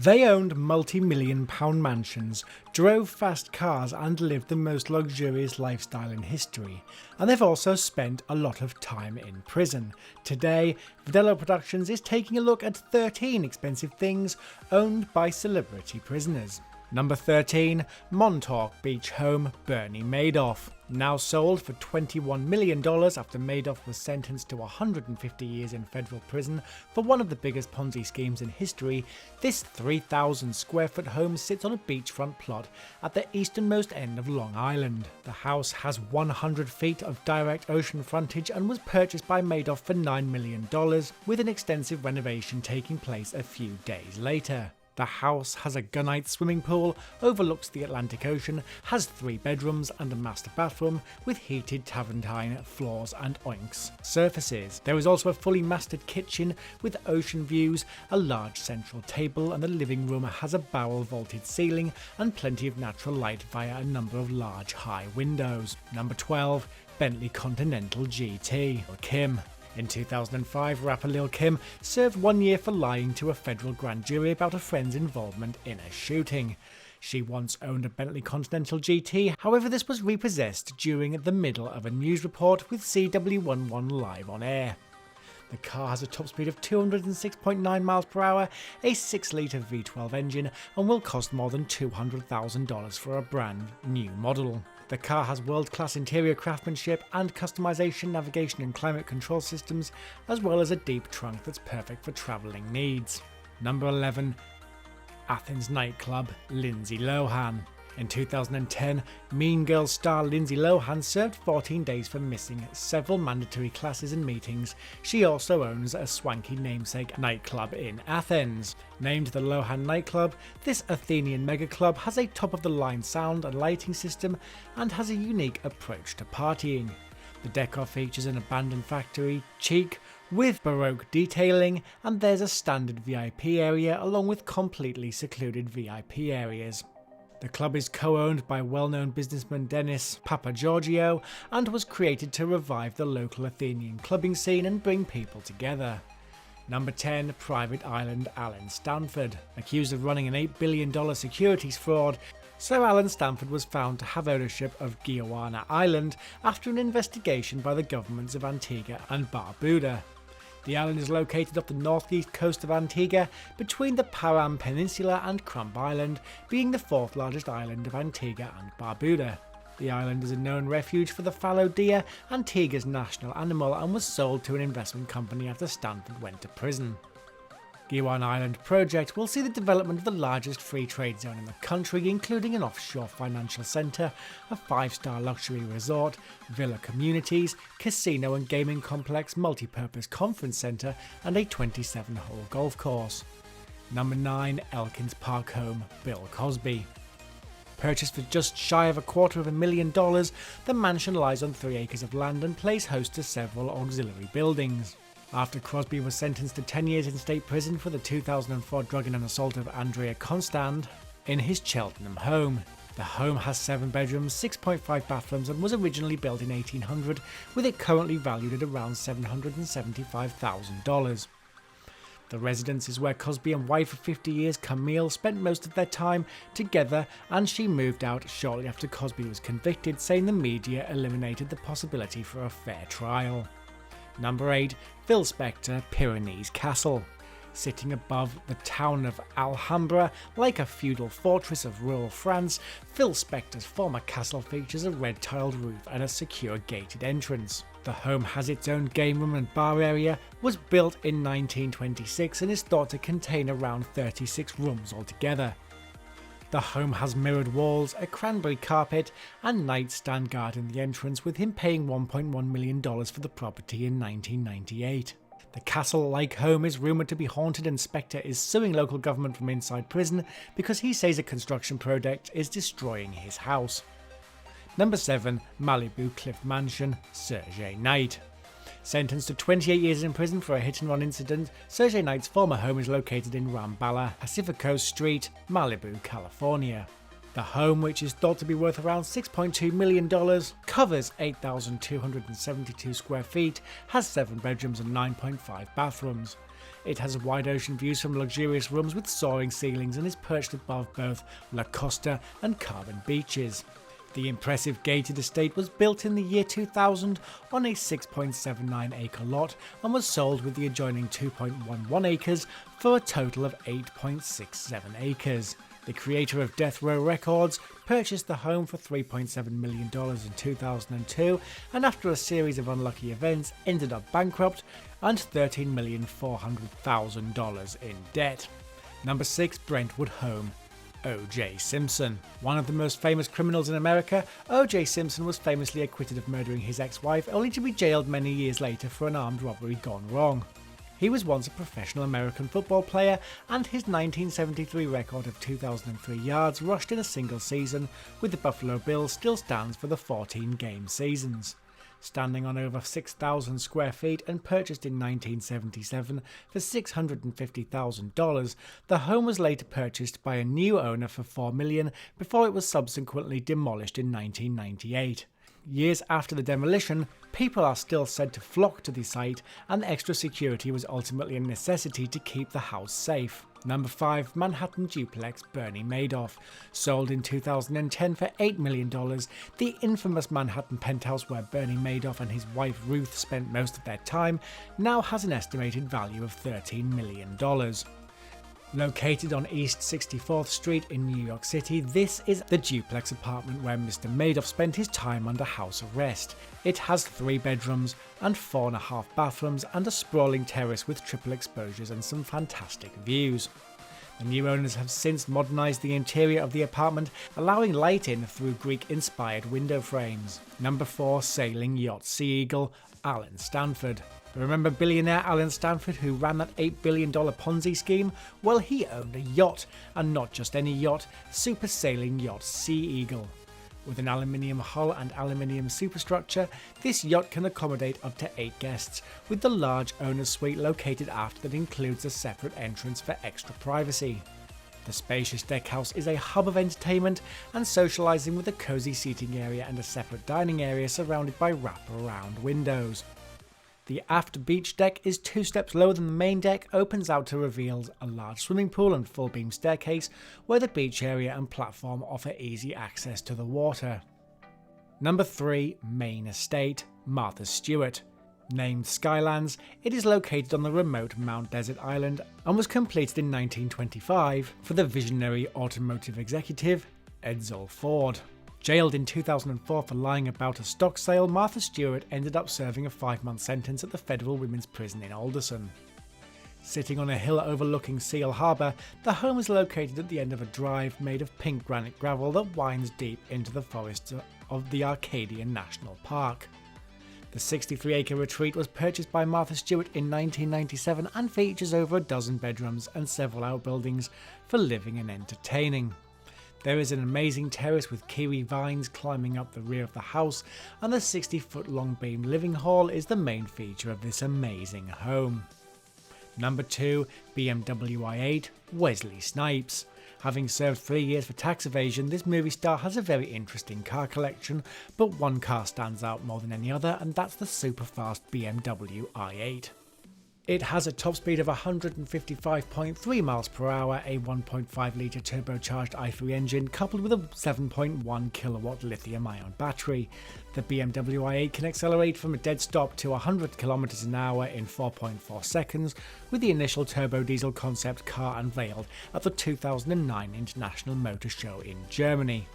They owned multi-million-pound mansions, drove fast cars and lived the most luxurious lifestyle in history, and they've also spent a lot of time in prison. Today, Vidello Productions is taking a look at 13 expensive things owned by celebrity prisoners. Number 13. Montauk Beach home Bernie Madoff. Now sold for $21 million after Madoff was sentenced to 150 years in federal prison for one of the biggest Ponzi schemes in history, this 3,000 square foot home sits on a beachfront plot at the easternmost end of Long Island. The house has 100 feet of direct ocean frontage and was purchased by Madoff for $9 million, with an extensive renovation taking place a few days later. The house has a gunite swimming pool, overlooks the Atlantic Ocean, has 3 bedrooms and a master bathroom with heated Travertine floors and Oinks surfaces. There is also a fully mastered kitchen with ocean views, a large central table, and the living room has a barrel vaulted ceiling and plenty of natural light via a number of large high windows. Number 12. Bentley Continental GT. Kim. In 2005, rapper Lil Kim served 1 year for lying to a federal grand jury about a friend's involvement in a shooting. She once owned a Bentley Continental GT, however this was repossessed during the middle of a news report with CW11 live on air. The car has a top speed of 206.9 miles per hour, a 6-litre V12 engine, and will cost more than $200,000 for a brand new model. The car has world-class interior craftsmanship and customization, navigation and climate control systems, as well as a deep trunk that's perfect for travelling needs. Number 11. Athens nightclub Lindsay Lohan. In 2010, Mean Girls star Lindsay Lohan served 14 days for missing several mandatory classes and meetings. She also owns a swanky namesake nightclub in Athens. Named the Lohan Nightclub, this Athenian megaclub has a top-of-the-line sound and lighting system and has a unique approach to partying. The decor features an abandoned factory, chic, with Baroque detailing, and there's a standard VIP area along with completely secluded VIP areas. The club is co-owned by well-known businessman Dennis Papageorgiou and was created to revive the local Athenian clubbing scene and bring people together. Number 10. Private Island Alan Stanford. Accused of running an $8 billion securities fraud, Sir Alan Stanford was found to have ownership of Gowana Island after an investigation by the governments of Antigua and Barbuda. The island is located off the northeast coast of Antigua, between the Param Peninsula and Crump Island, being the 4th largest island of Antigua and Barbuda. The island is a known refuge for the fallow deer, Antigua's national animal, and was sold to an investment company after Stanford went to prison. Gowana Island project will see the development of the largest free trade zone in the country, including an offshore financial centre, a 5-star luxury resort, villa communities, casino and gaming complex, multi-purpose conference centre, and a 27-hole golf course. Number 9. Elkins Park home Bill Cosby. Purchased for just shy of $250,000, the mansion lies on 3 acres of land and plays host to several auxiliary buildings. After Crosby was sentenced to 10 years in state prison for the 2004 drugging and assault of Andrea Constand in his Cheltenham home. The home has 7 bedrooms, 6.5 bathrooms and was originally built in 1800, with it currently valued at around $775,000. The residence is where Cosby and wife of 50 years, Camille, spent most of their time together, and she moved out shortly after Cosby was convicted, saying the media eliminated the possibility for a fair trial. Number 8. Phil Spector Pyrenees Castle. Sitting above the town of Alhambra, like a feudal fortress of rural France, Phil Spector's former castle features a red-tiled roof and a secure gated entrance. The home has its own game room and bar area, was built in 1926 and is thought to contain around 36 rooms altogether. The home has mirrored walls, a cranberry carpet, and knights stand guard in the entrance, with him paying $1.1 million for the property in 1998. The castle-like home is rumoured to be haunted, and Spector is suing local government from inside prison because he says a construction project is destroying his house. Number 7. Malibu Cliff Mansion Sergey Knight. Sentenced to 28 years in prison for a hit-and-run incident, Sergey Knight's former home is located in Rambala, Pacifico Street, Malibu, California. The home, which is thought to be worth around $6.2 million, covers 8,272 square feet, has 7 bedrooms and 9.5 bathrooms. It has wide ocean views from luxurious rooms with soaring ceilings and is perched above both La Costa and Carbon beaches. The impressive gated estate was built in the year 2000 on a 6.79 acre lot and was sold with the adjoining 2.11 acres for a total of 8.67 acres. The creator of Death Row Records purchased the home for $3.7 million in 2002 and after a series of unlucky events ended up bankrupt and $13,400,000 in debt. Number 6. Brentwood Home. O.J. Simpson. One of the most famous criminals in America, O.J. Simpson was famously acquitted of murdering his ex-wife only to be jailed many years later for an armed robbery gone wrong. He was once a professional American football player, and his 1973 record of 2,003 yards rushed in a single season with the Buffalo Bills still stands for the 14-game seasons. Standing on over 6,000 square feet and purchased in 1977 for $650,000, the home was later purchased by a new owner for $4 million before it was subsequently demolished in 1998. Years after the demolition, people are still said to flock to the site, and extra security was ultimately a necessity to keep the house safe. Number 5. Manhattan Duplex Bernie Madoff. Sold in 2010 for $8 million, the infamous Manhattan penthouse where Bernie Madoff and his wife Ruth spent most of their time now has an estimated value of $13 million. Located on East 64th Street in New York City, this is the duplex apartment where Mr. Madoff spent his time under house arrest. It has 3 bedrooms and 4.5 bathrooms and a sprawling terrace with triple exposures and some fantastic views. The new owners have since modernised the interior of the apartment, allowing light in through Greek-inspired window frames. Number 4. Sailing Yacht Sea Eagle, Alan Stanford. Remember billionaire Alan Stanford, who ran that $8 billion Ponzi scheme? Well, he owned a yacht, and not just any yacht, Super Sailing Yacht Sea Eagle. With an aluminium hull and aluminium superstructure, this yacht can accommodate up to 8 guests, with the large owner's suite located aft that includes a separate entrance for extra privacy. The spacious deckhouse is a hub of entertainment and socialising with a cosy seating area and a separate dining area surrounded by wrap-around windows. The aft beach deck is 2 steps lower than the main deck, opens out to reveal a large swimming pool and full beam staircase, where the beach area and platform offer easy access to the water. Number 3. Main Estate, Martha Stewart. Named Skylands, it is located on the remote Mount Desert Island and was completed in 1925 for the visionary automotive executive Edsel Ford. Jailed in 2004 for lying about a stock sale, Martha Stewart ended up serving a 5-month sentence at the Federal Women's Prison in Alderson. Sitting on a hill overlooking Seal Harbour, the home is located at the end of a drive made of pink granite gravel that winds deep into the forests of the Arcadian National Park. The 63-acre retreat was purchased by Martha Stewart in 1997 and features over a dozen bedrooms and several outbuildings for living and entertaining. There is an amazing terrace with kiwi vines climbing up the rear of the house, and the 60-foot-long beamed living hall is the main feature of this amazing home. Number 2. BMW i8, Wesley Snipes. Having served 3 years for tax evasion, this movie star has a very interesting car collection, but one car stands out more than any other, and that's the super-fast BMW i8. It has a top speed of 155.3 miles per hour, a 1.5-litre turbocharged i3 engine coupled with a 7.1 kilowatt lithium-ion battery. The BMW i8 can accelerate from a dead stop to 100 km an hour in 4.4 seconds, with the initial turbo diesel concept car unveiled at the 2009 International Motor Show in Germany.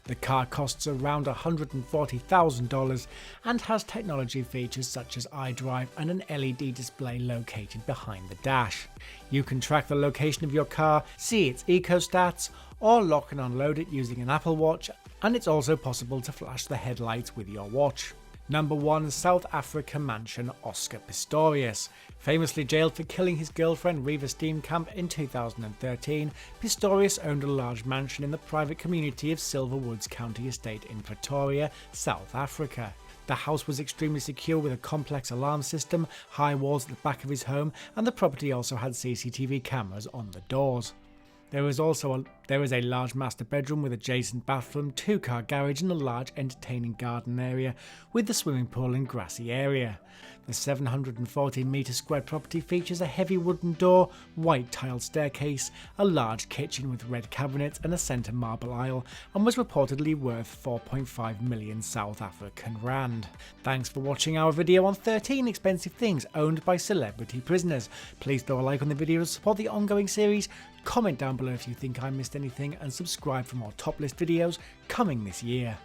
The car costs around $140,000 and has technology features such as iDrive and an LED display located behind the dash. You can track the location of your car, see its eco-stats, or lock and unload it using an Apple Watch, and it's also possible to flash the headlights with your watch. Number 1. South Africa Mansion, Oscar Pistorius. Famously jailed for killing his girlfriend Reva Steenkamp in 2013, Pistorius owned a large mansion in the private community of Silverwoods County Estate in Pretoria, South Africa. The house was extremely secure with a complex alarm system, high walls at the back of his home, and the property also had CCTV cameras on the doors. There is also a There is a large master bedroom with adjacent bathroom, 2-car garage and a large entertaining garden area with the swimming pool and grassy area. The 714 metre square property features a heavy wooden door, white tiled staircase, a large kitchen with red cabinets and a centre marble aisle, and was reportedly worth 4.5 million South African rand. Thanks for watching our video on 13 expensive things owned by celebrity prisoners. Please throw a like on the video to support the ongoing series, comment down below if you think I missed anything, and subscribe for more top list videos coming this year.